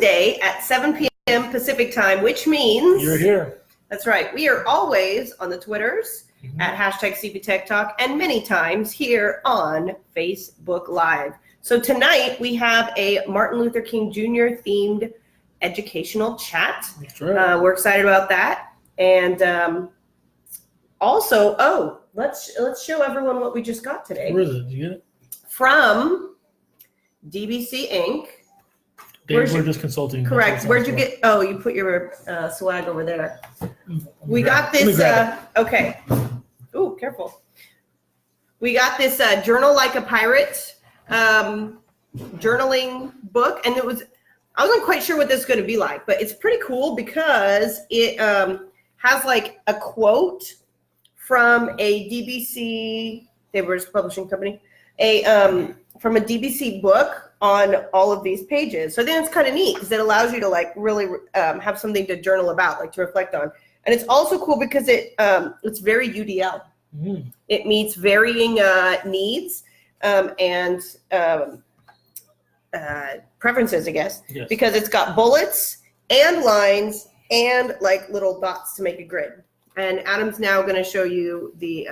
Wednesday at 7 p.m. Pacific time, which means you're here. That's right. We are always on the Twitters at hashtag CP Tech Talk and many times here on Facebook Live. So tonight we have a Martin Luther King Jr. themed educational chat. That's right. We're excited about that. And also, let's show everyone what we just got today. Where is it? Did you get it? From DBC Inc. Dave Burgess Consulting. Correct. Where'd you get? Oh, you put your swag over there. We got this. Okay. Ooh, careful. We got this Journal Like a Pirate journaling book, and I wasn't quite sure what this is going to be like, but it's pretty cool because it has like a quote from a DBC, Dave Burgess Publishing Company, from a DBC book on all of these pages. So I think it's kind of neat because it allows you to like really have something to journal about, like to reflect on. And it's also cool because it's very UDL. Mm. It meets varying needs and preferences, I guess, yes. Because it's got bullets and lines and like little dots to make a grid. And Adam's now going to show you the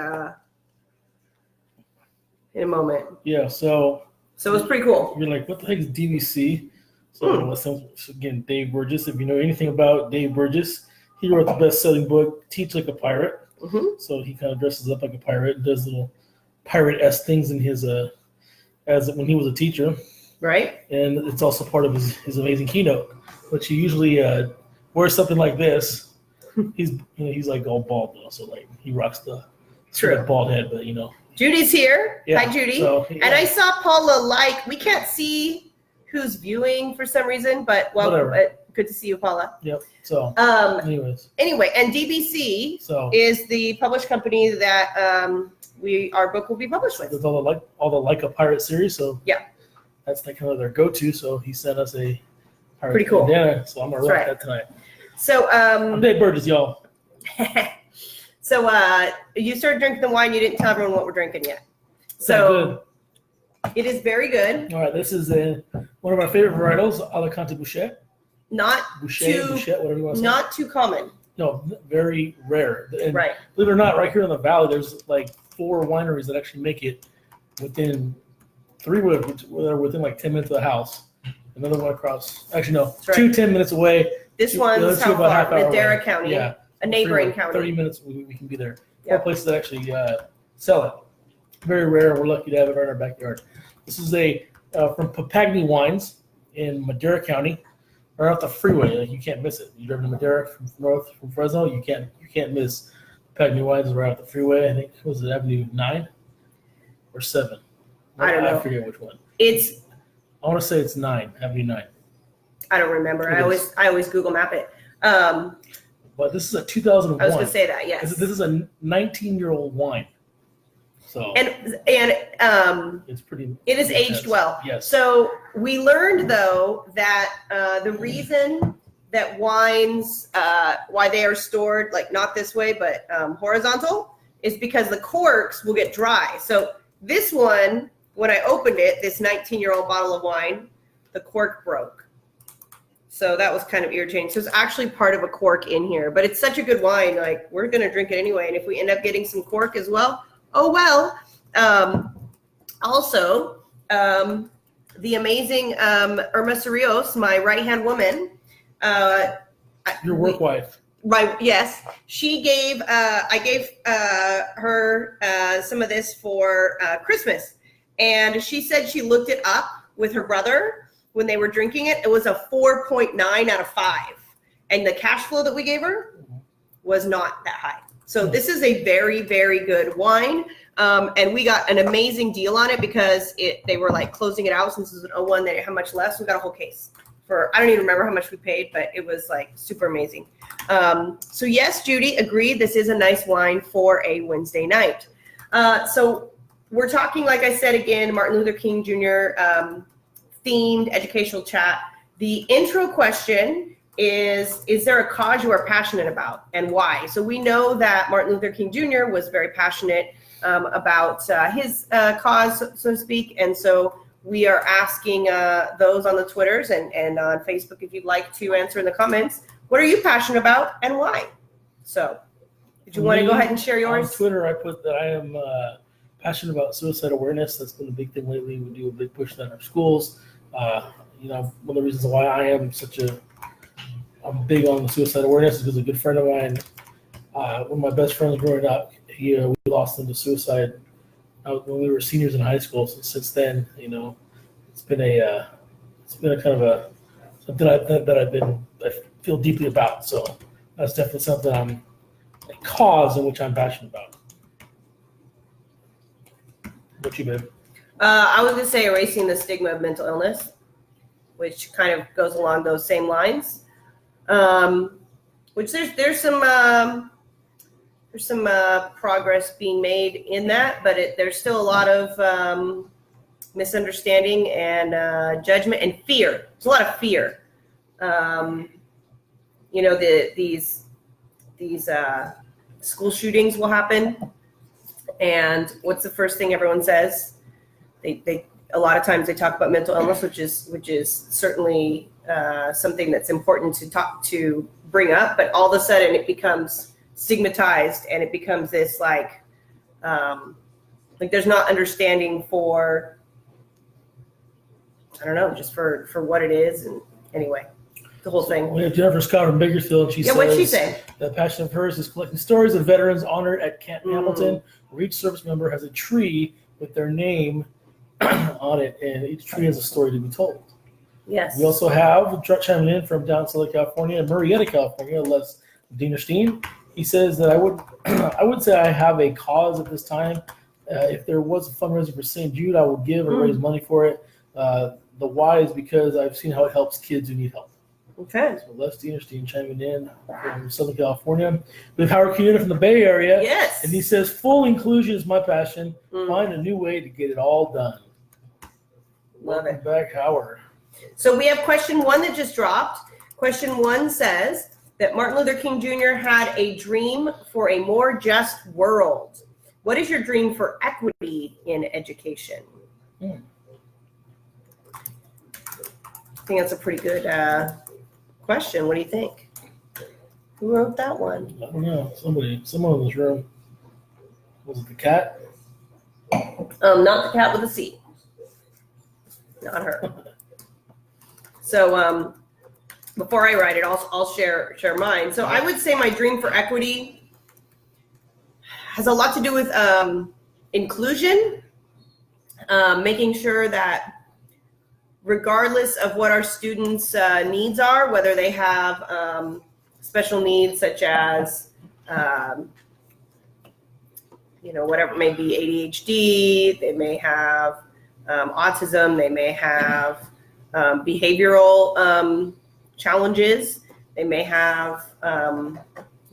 in a moment. Yeah, so it's pretty cool. You're like, what the heck is DBC? So again, Dave Burgess. If you know anything about Dave Burgess, he wrote the best-selling book, Teach Like a Pirate. Mm-hmm. So he kind of dresses up like a pirate, does little pirate-esque things in his when he was a teacher. Right. And it's also part of his amazing keynote, which he usually wears something like this. He's like all bald though, so like he rocks the bald head, but Judy's here. Yeah, hi, Judy. So, yeah. And I saw Paula we can't see who's viewing for some reason, but good to see you, Paula. Yep. So, Anyway, and DBC is the published company that our book will be published with. There's all the Like a Pirate series, so yeah, that's like kind of their go-to. So he sent us a pirate pretty cool bandana, so I'm gonna rock that tonight. So I'm Dave Burgess, y'all. So you started drinking the wine. You didn't tell everyone what we're drinking yet. So it is very good. All right, this is one of our favorite varietals, Alicante Bouschet. Bouschet, whatever you want to say. Not too common. No, very rare. And right. Believe it or not, right here in the valley, there's like 4 wineries that actually make it within 3 within like 10 minutes of the house. Another one across. Actually, no, right. 2 10 minutes away. This one's how far? Madera County. Yeah. A neighboring county. 30 minutes, we can be there. 4 places that actually sell it. Very rare. We're lucky to have it right in our backyard. This is from Papagni Wines in Madera County, right off the freeway. Like, you can't miss it. You drive to Madera from Fresno, you can't miss Papagni Wines right off the freeway. I think was it Avenue 9 or 7? I don't know. I forget which one. I want to say it's 9, Avenue 9. I don't remember. I always Google Map it. But this is a 2001. I was going to say that, yes. This is a 19-year-old wine. So and it's pretty. It is aged well. Yes. So we learned though that the reason that wines why they are stored like not this way but horizontal is because the corks will get dry. So this one, when I opened it, this 19-year-old bottle of wine, the cork broke. So that was kind of irritating. So it's actually part of a cork in here, but it's such a good wine. Like we're going to drink it anyway. And if we end up getting some cork as well, oh, well. Also, the amazing Irma Cerrillos, my right-hand woman. Your work wife. Yes. She gave, I gave her some of this for Christmas. And she said she looked it up with her brother when they were drinking it. It was a 4.9 out of 5. And the cash flow that we gave her was not that high. So this is a very, very good wine. And we got an amazing deal on it because they were like closing it out since it was an 01. They didn't have much less. We got a whole case I don't even remember how much we paid, but it was like super amazing. So yes, Judy, agreed. This is a nice wine for a Wednesday night. So we're talking, like I said, again, Martin Luther King Jr. Themed educational chat. The intro question is there a cause you are passionate about and why? So we know that Martin Luther King Jr. was very passionate about his cause, so to speak. And so we are asking those on the Twitters and on Facebook, if you'd like to answer in the comments, what are you passionate about and why? So did you want to go ahead and share yours? On Twitter, I put that I am passionate about suicide awareness. That's been a big thing lately. We do a big push in our schools. One of the reasons why I'm big on suicide awareness is because a good friend of mine, one of my best friends growing up, we lost him to suicide when we were seniors in high school. So since then, it's been a kind of something I feel deeply about. So that's definitely something a cause in which I'm passionate about. What you, babe? I was going to say erasing the stigma of mental illness, which kind of goes along those same lines. Which there's some progress being made in that, but there's still a lot of misunderstanding and judgment and fear. There's a lot of fear. These school shootings will happen, and what's the first thing everyone says? They a lot of times they talk about mental illness, which is certainly something that's important to bring up, but all of a sudden it becomes stigmatized, and it becomes this like there's not understanding for, I don't know, just for what it is. And anyway, the whole thing. We have Jennifer Scott from Bakersfield, and she says, what'd she say? The passion of hers is collecting stories of veterans honored at Camp Hamilton, where each service member has a tree with their name on it, and each tree has a story to be told. Yes. We also have chiming in from down Southern California, Murrieta, California, Les Dienerstein. He says that I would say I have a cause at this time. If there was a fundraiser for St. Jude, I would give or raise money for it. The why is because I've seen how it helps kids who need help. Okay. So Les Dienerstein chiming in from Southern California. We have Howard Cuneta from the Bay Area. Yes. And he says, full inclusion is my passion. Find a new way to get it all done. Love it. Welcome back, Howard. So we have question 1 that just dropped. Question 1 says that Martin Luther King Jr. had a dream for a more just world. What is your dream for equity in education? I think that's a pretty good question. What do you think? Who wrote that one? I don't know. Someone in this room. Was it the cat? Not the cat with a C. Not her. So before I write it, I'll share mine. So I would say my dream for equity has a lot to do with inclusion, making sure that regardless of what our students' needs are, whether they have special needs such as whatever it may be, ADHD, they may have autism, they may have behavioral challenges, they may have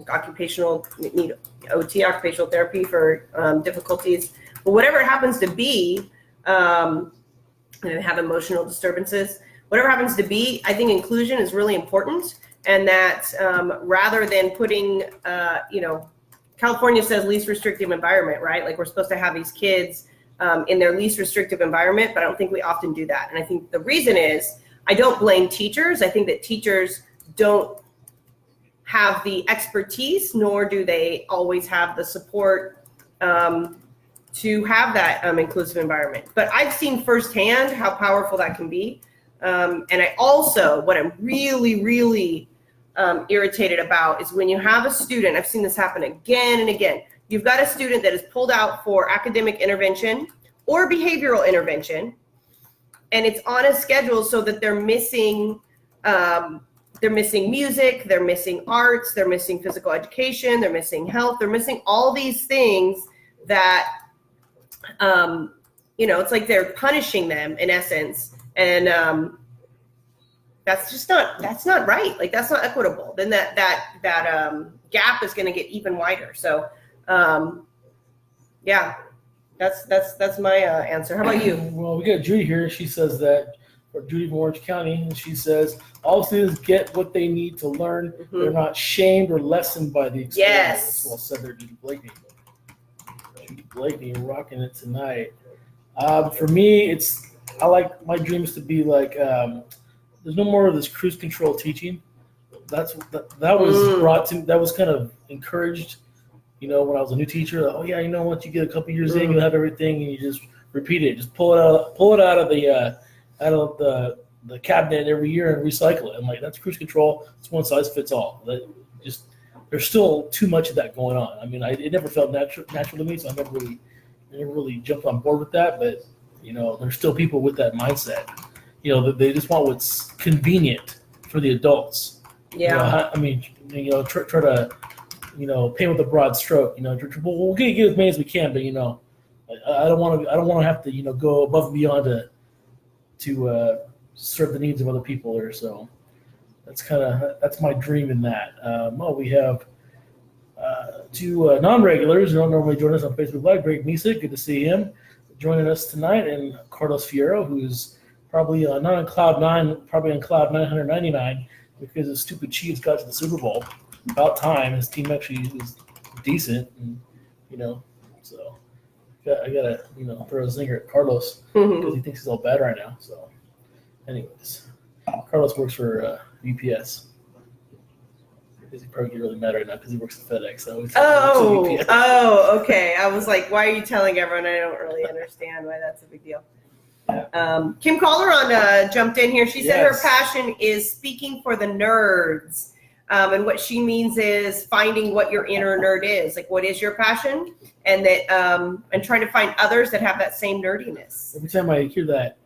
occupational need OT, occupational therapy for difficulties, but whatever it happens to be, and have emotional disturbances, whatever happens to be, I think inclusion is really important, and that rather than putting, California says least restrictive environment, right? Like we're supposed to have these kids in their least restrictive environment, but I don't think we often do that. And I think the reason is, I don't blame teachers. I think that teachers don't have the expertise, nor do they always have the support to have that inclusive environment. But I've seen firsthand how powerful that can be. And I also, what I'm really, really irritated about is when you have a student, I've seen this happen again and again. You've got a student that is pulled out for academic intervention or behavioral intervention, and it's on a schedule so that they're missing music, they're missing arts, they're missing physical education, they're missing health, they're missing all these things that, it's like they're punishing them in essence. And that's not right. Like that's not equitable. Then that gap is going to get even wider. So, that's my answer. How about you? Well, we got Judy here. She says that, or Judy from Orange County, and she says all students get what they need to learn. Mm-hmm. They're not shamed or lessened by the experience. Yes. Well said there, Judy Blakeney. Judy Blakeney, rocking it tonight. For me, it's I like my dreams to be like there's no more of this cruise control teaching. That was brought to, that was kind of encouraged, when I was a new teacher. Oh yeah, once you get a couple years in, you'll have everything, and you just repeat it. Just pull it out of the cabinet every year and recycle it. I'm like, that's cruise control. It's one size fits all. There's still too much of that going on. I mean, it never felt natural to me, so I never really jumped on board with that. But there's still people with that mindset. That they just want what's convenient for the adults. Yeah. Try to, paint with a broad stroke. We'll get as many as we can, but I don't want to have to go above and beyond to serve the needs of other people there. So that's my dream in that. We have two non-regulars who don't normally join us on Facebook Live. Greg Misa, good to see him joining us tonight, and Carlos Fierro, who's probably not on cloud 9, probably on cloud 999 because his stupid Chiefs got to the Super Bowl. About time. His team actually was decent, and so I gotta throw a zinger at Carlos because he thinks he's all bad right now. So, anyways, Carlos works for UPS. He probably get really mad right now because he works at FedEx. So Okay. I was like, why are you telling everyone? I don't really understand why that's a big deal. Yeah. Kim Calderon jumped in here. She said her Yes. passion is speaking for the nerds. And what she means is finding what your inner nerd is. Like, what is your passion? And that, and trying to find others that have that same nerdiness. Every time I hear that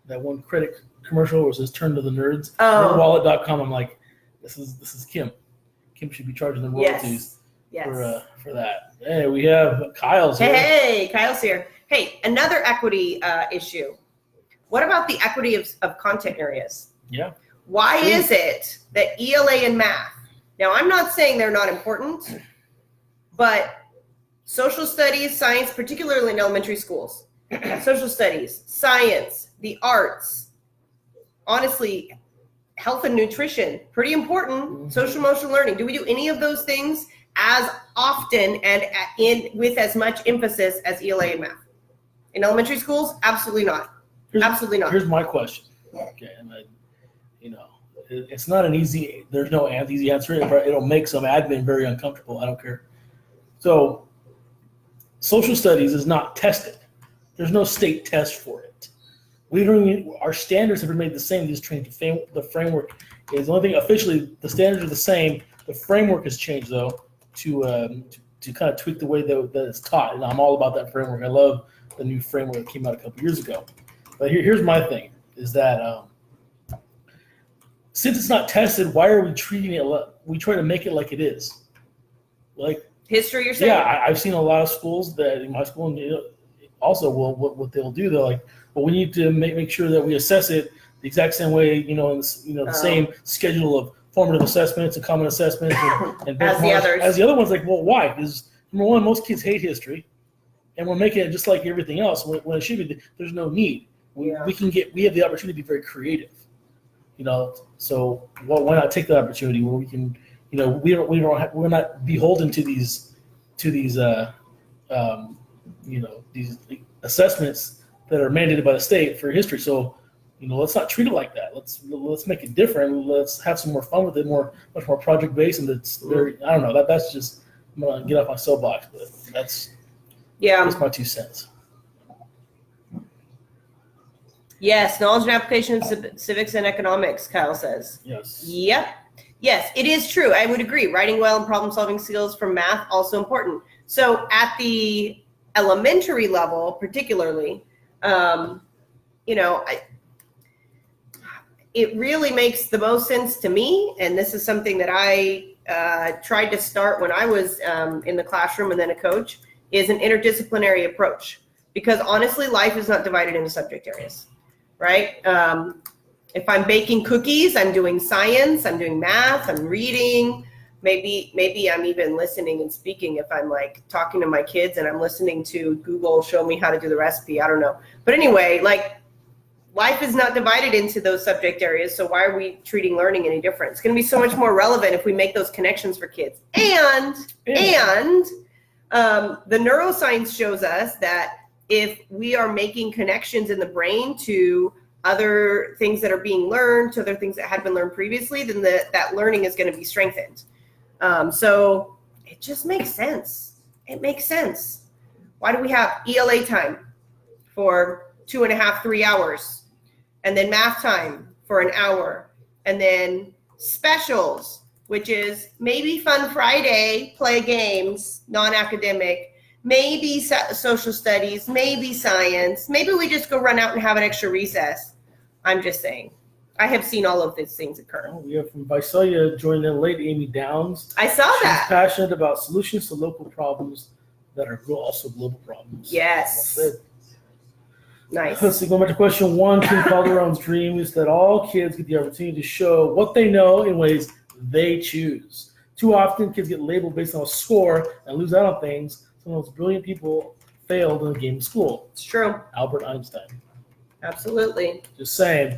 one credit commercial where it says "Turn to the Nerds," Oh. nerdwallet.com, I'm like, this is Kim. Kim should be charging the royalties Yes. for that. Hey, we have Kyle's here. Hey, Kyle's here. Hey, another equity issue. What about the equity of content areas? Yeah. Why is it that ELA and math, now I'm not saying they're not important, but social studies, science, particularly in elementary schools, social studies, science, the arts, honestly, health and nutrition, pretty important, social emotional learning. Do we do any of those things as often and with as much emphasis as ELA and math? In elementary schools, absolutely not. Absolutely not. Here's my question. Okay, and it's not an easy. There's no easy answer. It'll make some admin very uncomfortable. I don't care. So, social studies is not tested. There's no state test for it. Our standards have been made the same. Just changed the framework is the only thing officially. The standards are the same. The framework has changed though to kind of tweak the way that it's taught. And I'm all about that framework. I love the new framework that came out a couple years ago. But here's my thing: is that since it's not tested, why are we treating it? We try to make it like it is, like history. You're saying? Yeah, I've seen a lot of schools that in my school also what they'll do. They're like, well, we need to make sure that we assess it the exact same way, the same schedule of formative assessments and common assessments and as the others. As the other ones, like, well, why? Because number one, most kids hate history, and we're making it just like everything else when it should be. There's no need. We have the opportunity to be very creative. So why not take the opportunity where we can, we're not beholden to these these assessments that are mandated by the state for history. So, let's not treat it like that. Let's make it different. Let's have some more fun with it, much more project based, and it's very. I don't know. That's just. I'm gonna get off my soapbox, but that's my 2 cents. Yes, knowledge and application of civics and economics, Kyle says. Yes. Yep. Yes, it is true. I would agree. Writing well and problem-solving skills from math, also important. So at the elementary level, particularly, it really makes the most sense to me, and this is something that I tried to start when I was in the classroom and then a coach, is an interdisciplinary approach. Because honestly, life is not divided into subject areas. Right? If I'm baking cookies, I'm doing science, I'm doing math, I'm reading. Maybe I'm even listening and speaking if I'm like talking to my kids and I'm listening to Google show me how to do the recipe. I don't know. But anyway, like life is not divided into those subject areas. So why are we treating learning any different? It's going to be so much more relevant if we make those connections for kids. And the neuroscience shows us that if we are making connections in the brain to other things that are being learned, to other things that had been learned previously, then that learning is going to be strengthened. So it just makes sense. It makes sense. Why do we have ELA time for 2.5, 3 hours, and then math time for an hour, and then specials, which is maybe Fun Friday, play games, non-academic, maybe social studies, maybe science, maybe we just go run out and have an extra recess. I'm just saying. I have seen all of these things occur. Oh, we have from Visalia joined in late, Amy Downs. I saw She's that. passionate about solutions to local problems that are also global problems. Yes. Well said. Nice. Let's see, going back to question 1, Kim Calderon's dream is that all kids get the opportunity to show what they know in ways they choose. Too often, kids get labeled based on a score and lose out on things. Some of those brilliant people failed in the game of school. It's true. Albert Einstein. Absolutely. Just saying.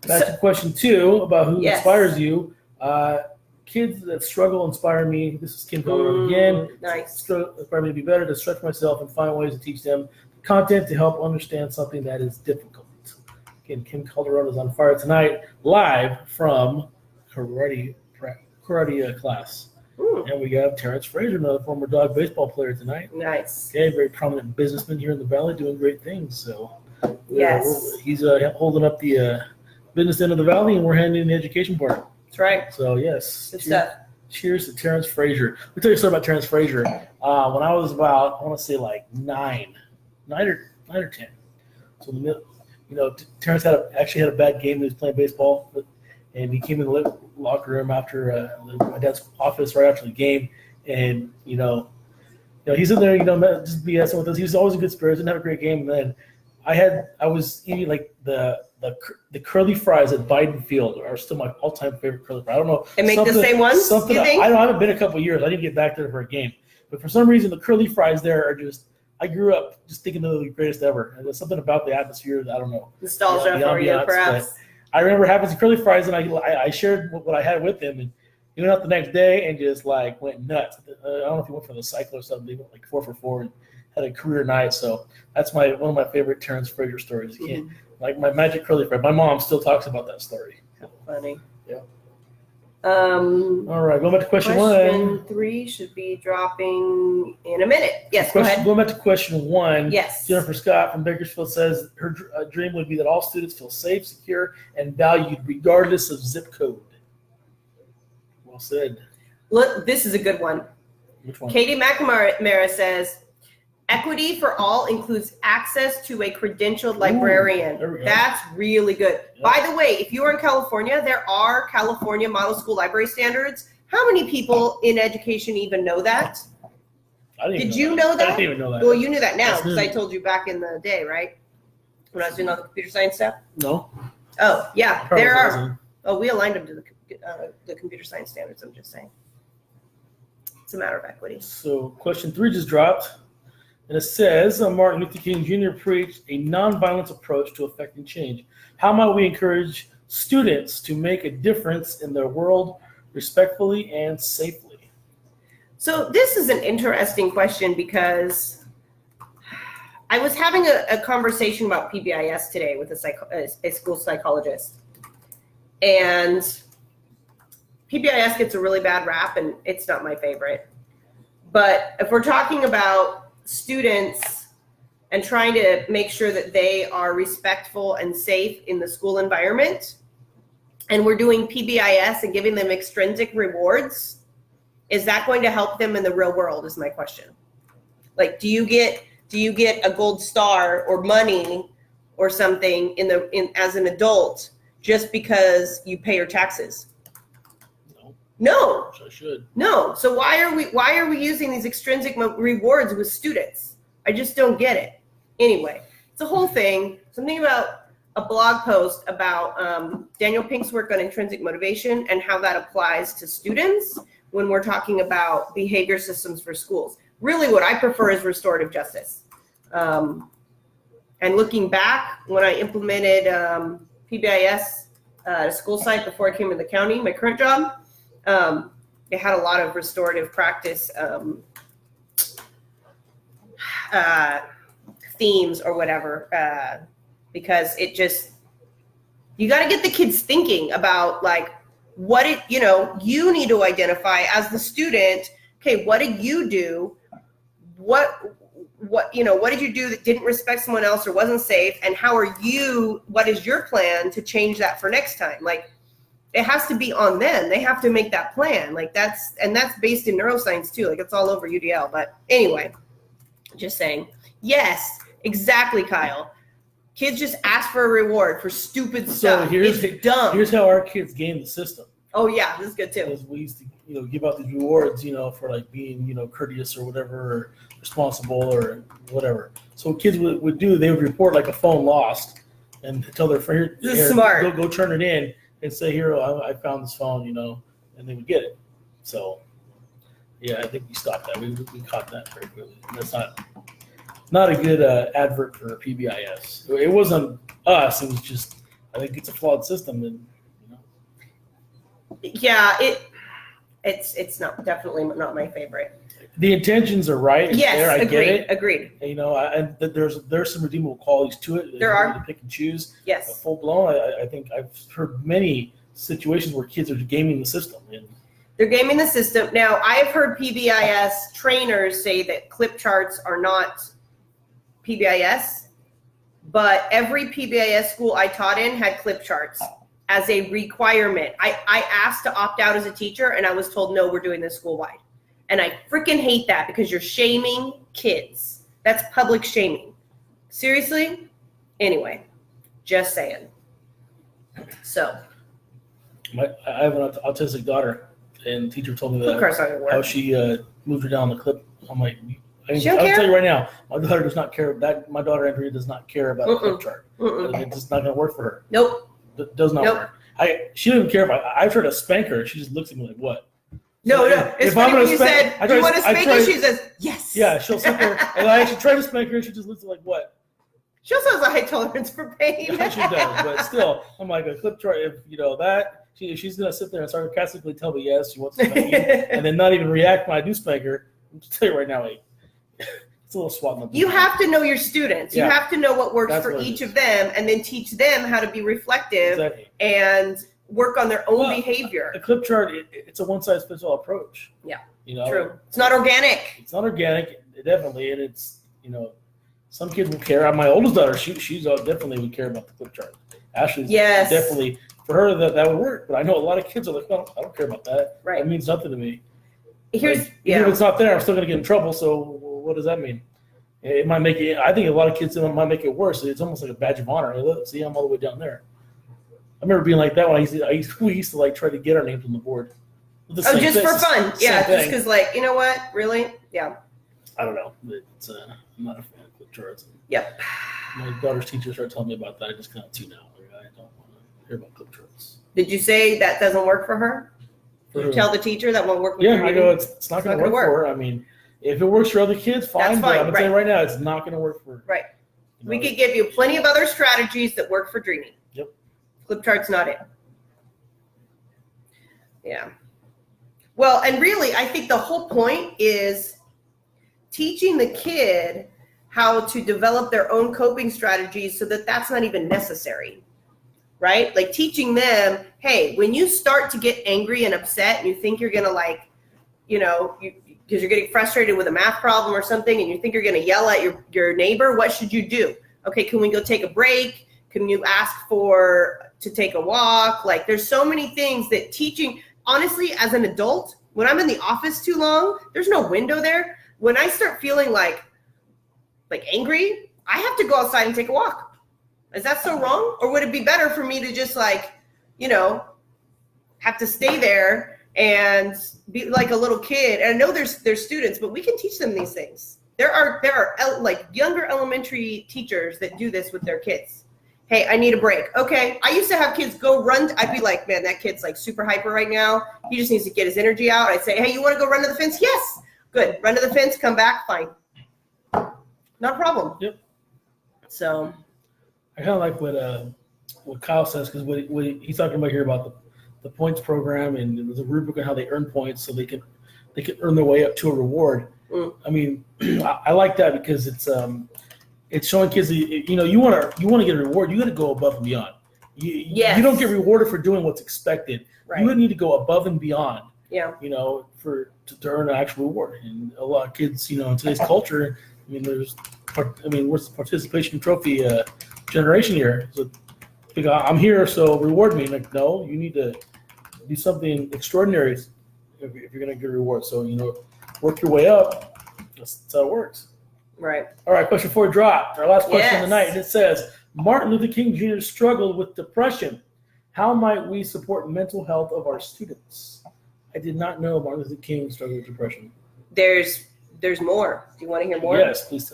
Back to question 2 about who inspires you. Kids that struggle inspire me. This is Kim Calderon again. Nice. Inspire me to be better, to stretch myself and find ways to teach them content to help understand something that is difficult. Again, Kim Calderon is on fire tonight, live from karate class. And we got Terrence Fraser, another former dog baseball player tonight. Nice. Okay, very prominent businessman here in the Valley, doing great things. So yes, he's holding up the business end of the Valley, and we're handling the education part. That's right. So yes, good stuff. Cheers to Terrence Fraser. Let me tell you a story about Terrence Fraser. When I was about, I want to say like 9 or 10. So Terrence actually had a bad game. He was playing baseball, and he came in the locker room after my dad's office right after the game, and he's in there, just BSing with us. He was always in good spirits, didn't have a great game. And then I was eating like the curly fries at Biden Field are still my all-time favorite curly fries. I don't know. And make the same ones, Something you think? I haven't been a couple of years. I didn't get back there for a game, but for some reason the curly fries there are just. I grew up just thinking they're the greatest ever. And there's something about the atmosphere that I don't know. Nostalgia for you, perhaps. I remember having some curly fries, and I shared what I had with him, and he went out the next day and just like went nuts. I don't know if he went for the cycle or something. He went like 4 for 4 and had a career night. So that's one of my favorite Terrence Fraser stories. Like my magic curly fry. My mom still talks about that story. How funny. Yeah. All right, going back to question 1. 3 should be dropping in a minute. Yes, go ahead. Going back to question 1. Yes. Jennifer Scott from Bakersfield says her dream would be that all students feel safe, secure, and valued regardless of zip code. Well said. Look, this is a good one. Which one? Katie McNamara says, equity for all includes access to a credentialed librarian. There we go. That's really good. Yep. By the way, if you are in California, there are California Model School Library Standards. How many people in education even know that? Did you know that? I didn't even know that. Well, you knew that now That's because new. I told you back in the day, right? When I was doing all the computer science stuff. No. Oh, yeah, Probably there are. wasn't. Oh, we aligned them to the computer science standards. I'm just saying. It's a matter of equity. So question 3 just dropped. And it says, Martin Luther King Jr. preached a nonviolence approach to effecting change. How might we encourage students to make a difference in their world respectfully and safely? So this is an interesting question because I was having a conversation about PBIS today with a school psychologist. And PBIS gets a really bad rap, and it's not my favorite. But if we're talking about students and trying to make sure that they are respectful and safe in the school environment, and we're doing PBIS and giving them extrinsic rewards, is that going to help them in the real world is my question. Like, do you get a gold star or money or something as an adult just because you pay your taxes? No. I should. No. So why are we using these extrinsic rewards with students? I just don't get it. Anyway, it's a whole thing. Something about a blog post about Daniel Pink's work on intrinsic motivation and how that applies to students when we're talking about behavior systems for schools. Really what I prefer is restorative justice. And looking back, when I implemented PBIS at a school site before I came to the county, my current job, it had a lot of themes or whatever, because it just, you got to get the kids thinking about like what it, you need to identify as the student. Okay, what did you do? What did you do that didn't respect someone else or wasn't safe? And what is your plan to change that for next time? Like, it has to be on them. They have to make that plan. Like that's based in neuroscience too. Like it's all over UDL. But anyway, just saying. Yes, exactly, Kyle. Kids just ask for a reward for stupid stuff. It's dumb. Here's how our kids game the system. Oh yeah, this is good too. Because we used to, give out these rewards, for like being, courteous or whatever, or responsible or whatever. So what kids would do, they would report like a phone lost and tell their friend, this is smart. Go turn it in and say, here, I found this phone, and they would get it. So yeah, I think we stopped that. We caught that very quickly. That's not a good advert for PBIS. It wasn't us. It was just, I think it's a flawed system, and yeah, it's not definitely not my favorite. The intentions are right. Yes, there, I agreed. get it. Agreed. And there's some redeemable qualities to it. There are. To pick and choose. Yes. Full blown. I think I've heard many situations where kids are gaming the system. And they're gaming the system. Now, I've heard PBIS trainers say that clip charts are not PBIS, but every PBIS school I taught in had clip charts as a requirement. I asked to opt out as a teacher, and I was told, no, we're doing this school-wide. And I freaking hate that because you're shaming kids. That's public shaming. Seriously? Anyway, just saying. So. I have an autistic daughter, and the teacher told me that how she moved her down the clip. I'm like, I'll tell you right now, my daughter does not care. My daughter Andrea does not care about a clip chart. It's just not going to work for her. Nope. It does not work. She doesn't care if I tried to spank her. She just looks at me like, what? No. It's funny when you said, do you want to spank her? She says, yes. Yeah, she'll sit there. And I actually try to spank her, and she just looks like, what? She also has a high tolerance for pain. Yeah, she does. But still, I'm like, a clip chart, if that, she's going to sit there and sarcastically tell me yes, she wants to spank me, and then not even react when I do spank her. I'm just tell you right now, it's a little swat in the You have to know your students. You have to know what works for what each of them, and then teach them how to be reflective and work on their own behavior. A clip chart, it's a one-size-fits-all approach. Yeah, true. It's not organic. It's not organic, definitely, and it's, some kids will care. My oldest daughter, she's definitely would care about the clip chart. Ashley's definitely, for her, that would work, but I know a lot of kids are like, I don't care about that. Right. That means nothing to me. Even if it's not there, I'm still going to get in trouble, so what does that mean? It might make it, I think a lot of kids might make it worse. It's almost like a badge of honor. Hey, look, see, I'm all the way down there. I remember being like that when we used to like try to get our names on the board. Just for fun. Yeah, just because you know what? Really? Yeah. I don't know. It's, I'm not a fan of clip charts. Yep. My daughter's teacher started telling me about that. I just kind of tune out. I don't want to hear about clip charts. Did you say that doesn't work for her? Did you tell the teacher that won't work with her? Yeah, I go, it's not going to work for her. I mean, if it works for other kids, fine. But I'm going to tell you right now, it's not going to work for her. Right. We could give you plenty of other strategies that work for dreaming. Yep. Flip chart's not it. Yeah. Well, and really, I think the whole point is teaching the kid how to develop their own coping strategies so that that's not even necessary, right? Like teaching them, hey, when you start to get angry and upset and you think you're going to because you're getting frustrated with a math problem or something and you think you're going to yell at your neighbor, what should you do? Okay, can we go take a break? Can you ask to take a walk? Like there's so many things that teaching, honestly, as an adult, when I'm in the office too long, there's no window there. When I start feeling like angry, I have to go outside and take a walk. Is that so wrong? Or would it be better for me to just have to stay there and be like a little kid? And I know there's students, but we can teach them these things. There are younger elementary teachers that do this with their kids. Hey, I need a break. Okay. I used to have kids go run. I'd be like, man, that kid's super hyper right now. He just needs to get his energy out. I'd say, hey, you want to go run to the fence? Yes. Good. Run to the fence, come back. Fine. Not a problem. Yep. So. I kind of like what Kyle says, because what he's talking about here about the points program and the rubric and how they earn points so they can earn their way up to a reward. I mean, I like that because it's it's showing kids that, you want to get a reward. You got to go above and beyond. Yes. You don't get rewarded for doing what's expected. Right. You would need to go above and beyond. Yeah. To earn an actual reward. And a lot of kids, in today's culture, where's the participation trophy generation here? So I'm here, so reward me. Like, no, you need to do something extraordinary if you're going to get a reward. So, work your way up. That's how it works. Right. All right, question 4 dropped. Our last question Yes. of the night. And it says, Martin Luther King Jr. struggled with depression. How might we support mental health of our students? I did not know Martin Luther King struggled with depression. There's more. Do you want to hear more? Yes, please.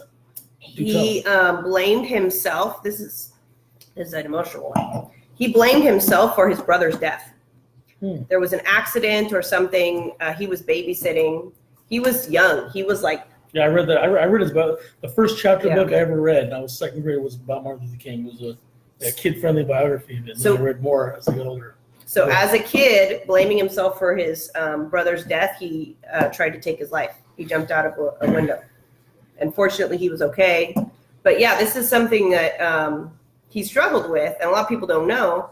He blamed himself. This is an emotional one. He blamed himself for his brother's death. There was an accident or something. He was babysitting. He was young. He was like. Yeah, I read that. I read it about the first chapter book I ever read. And I was second grade. Was about Martin Luther King. It was a kid-friendly biography. And I read more as I got older. So as a kid, blaming himself for his brother's death, he tried to take his life. He jumped out of a window. Unfortunately, he was okay. But yeah, this is something that he struggled with, and a lot of people don't know.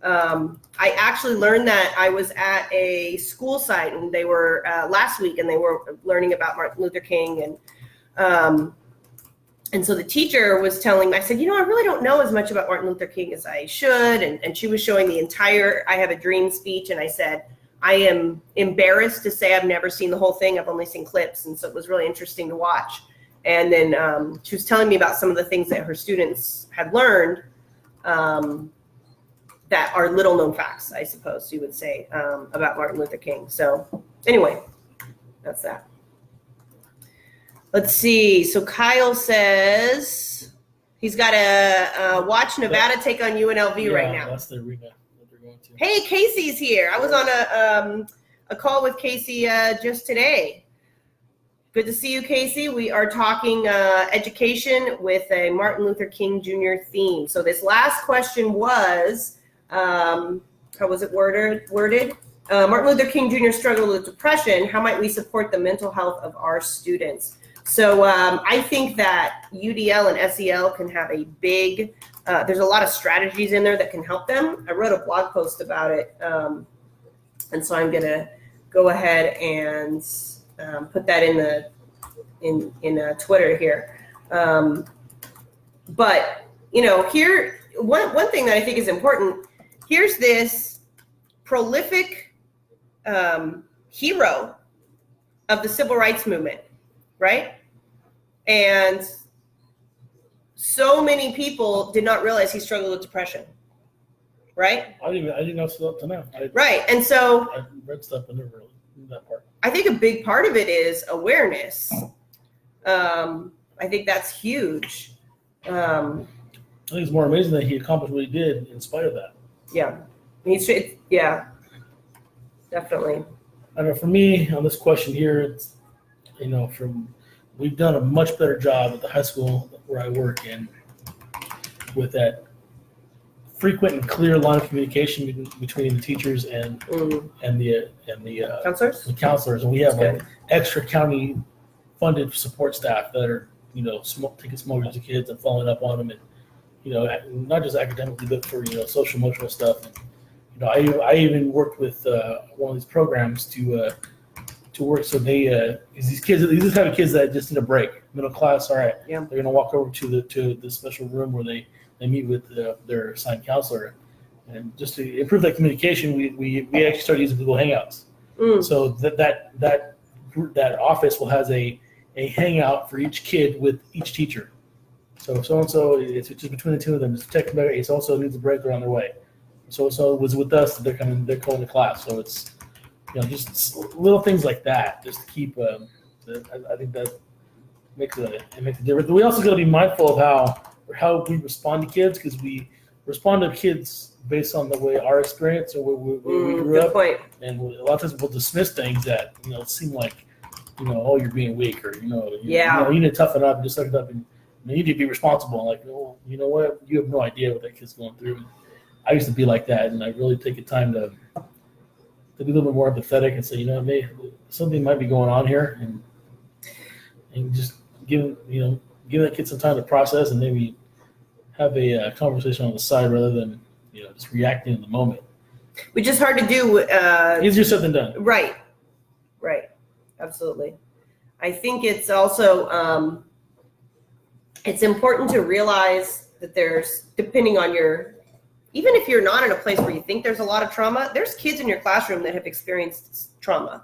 I actually learned that I was at a school site, and they were last week, and they were learning about Martin Luther King, and so the teacher was telling me, I said, I really don't know as much about Martin Luther King as I should, and she was showing the entire I Have a Dream speech, and I said, I am embarrassed to say I've never seen the whole thing. I've only seen clips, and so it was really interesting to watch. And then she was telling me about some of the things that her students had learned that are little known facts, I suppose you would say, about Martin Luther King. So anyway, that's that. Let's see. So Kyle says he's got to watch Nevada take on UNLV right now. That's the arena that they're going to. Hey, Casey's here. I was on a call with Casey just today. Good to see you, Casey. We are talking education with a Martin Luther King Jr. theme. So this last question was, how was it worded? Martin Luther King Jr. struggled with depression. How might we support the mental health of our students? So I think that UDL and SEL can have a big, there's a lot of strategies in there that can help them. I wrote a blog post about it. And so I'm going to go ahead and put that in Twitter here. But, here, one thing that I think is important, here's this prolific hero of the civil rights movement, right? And so many people did not realize he struggled with depression, right? I didn't know so up to now. Right, and so I read stuff and never really knew that part. I think a big part of it is awareness. I think that's huge. I think it's more amazing that he accomplished what he did in spite of that. Yeah, definitely. I know for me on this question here, it's we've done a much better job at the high school where I work in with that frequent and clear line of communication between the teachers and the Counselors? the counselors, and we have like extra county funded support staff that are taking small groups of kids and following up on them, and not just academically but for social emotional stuff. And, I even worked with one of these programs to work. So these type of kids that just need a break, middle class. All right, yeah, they're gonna walk over to the special room where they meet with their assigned counselor, and just to improve that communication, we actually started using Google Hangouts. So that office will has a hangout for each kid with each teacher. So if so-and-so, it's just between the two of them, just text them, hey, so-and-so needs a break, they're on their way. So-and-so was with us, they're going to class. So it's, just little things like that, just to keep, I think that makes a difference. But we also got to be mindful of how we respond to kids, because we respond to kids based on the way our experience or where we grew up. Point. And a lot of times we'll dismiss things that, seem like, oh, you're being weak, or, you need to toughen up and just suck it up, and you need to be responsible. Like, oh, you know what? You have no idea what that kid's going through. And I used to be like that, and I really take the time to be a little bit more empathetic and say, something might be going on here, and just give give that kid some time to process and maybe have a conversation on the side rather than just reacting in the moment. Which is hard to do. Easier said than done. Right. Absolutely. I think it's also it's important to realize that there's, depending on even if you're not in a place where you think there's a lot of trauma, there's kids in your classroom that have experienced trauma.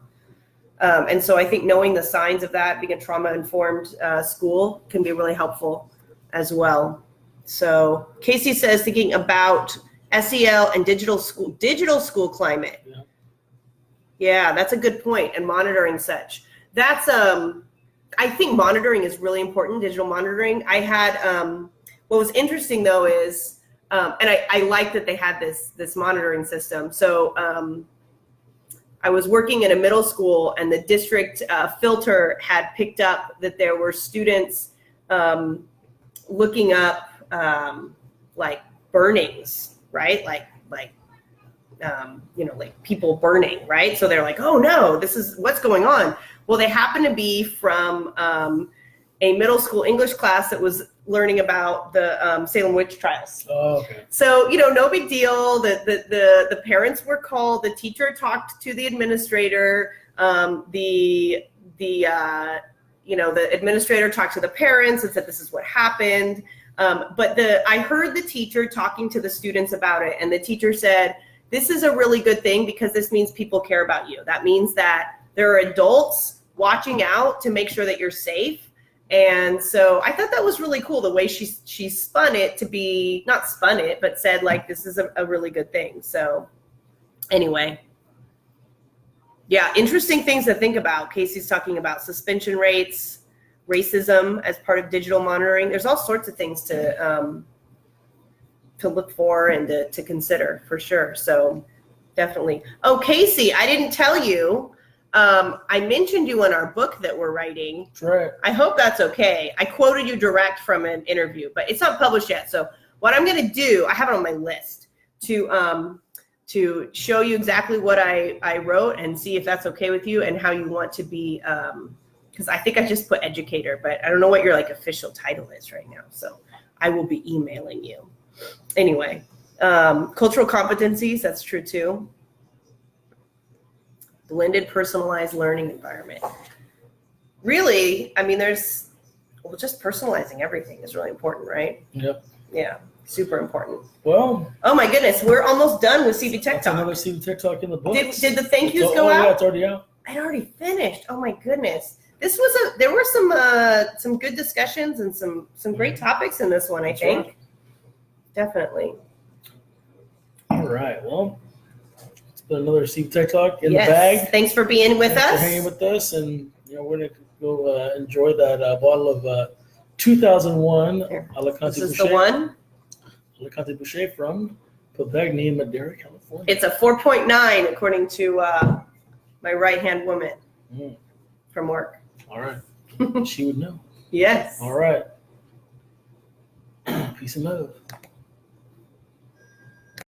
And so I think knowing the signs of that, being a trauma-informed school can be really helpful as well. So Casey says, thinking about SEL and digital school climate. Yeah, that's a good point. And monitoring such. That's, I think monitoring is really important, digital monitoring. I had, what was interesting though is, and I like that they had this monitoring system. So I was working in a middle school and the district filter had picked up that there were students looking up like burnings, right? Like people burning, right? So they're like, oh no, this is what's going on. Well, they happen to be from a middle school English class that was learning about the Salem witch trials. Oh, okay. So, no big deal. The parents were called. The teacher talked to the administrator. The administrator talked to the parents and said, this is what happened. But I heard the teacher talking to the students about it. And the teacher said, this is a really good thing because this means people care about you. That means that there are adults watching out to make sure that you're safe. And so I thought that was really cool, the way she spun it to be, not spun it, but said like, this is a really good thing. So anyway, yeah, interesting things to think about. Casey's talking about suspension rates, racism as part of digital monitoring. There's all sorts of things to look for and to consider for sure. So definitely. Oh, Casey, I didn't tell you. I mentioned you in our book that we're writing. Right. I hope that's okay. I quoted you direct from an interview, but it's not published yet. So what I'm going to do, I have it on my list to show you exactly what I wrote and see if that's okay with you and how you want to be, because I think I just put educator, but I don't know what your official title is right now. So I will be emailing you. Anyway, cultural competencies, that's true too. Blended personalized learning environment. Really, I mean, just personalizing everything is really important, right? Yep. Yeah, super important. Well. Oh my goodness, we're almost done with CV Tech Talk. Another CV Tech Talk in the book. Did the thank yous go out? Yeah, it's already out. I'd already finished. Oh my goodness. There were some good discussions and some great topics in this one, I think. Right. Definitely. All right. Well, it's been another CV Tech Talk in the bag. Thanks for being with us. Thanks for hanging with us, and we're gonna go enjoy that bottle of 2001 Alicante This is Boucher. the one. Alicante Boucher from Papagni in Madera, California. It's a 4.9 according to my right-hand woman from work. All right. She would know. Yes. All right. Peace and love.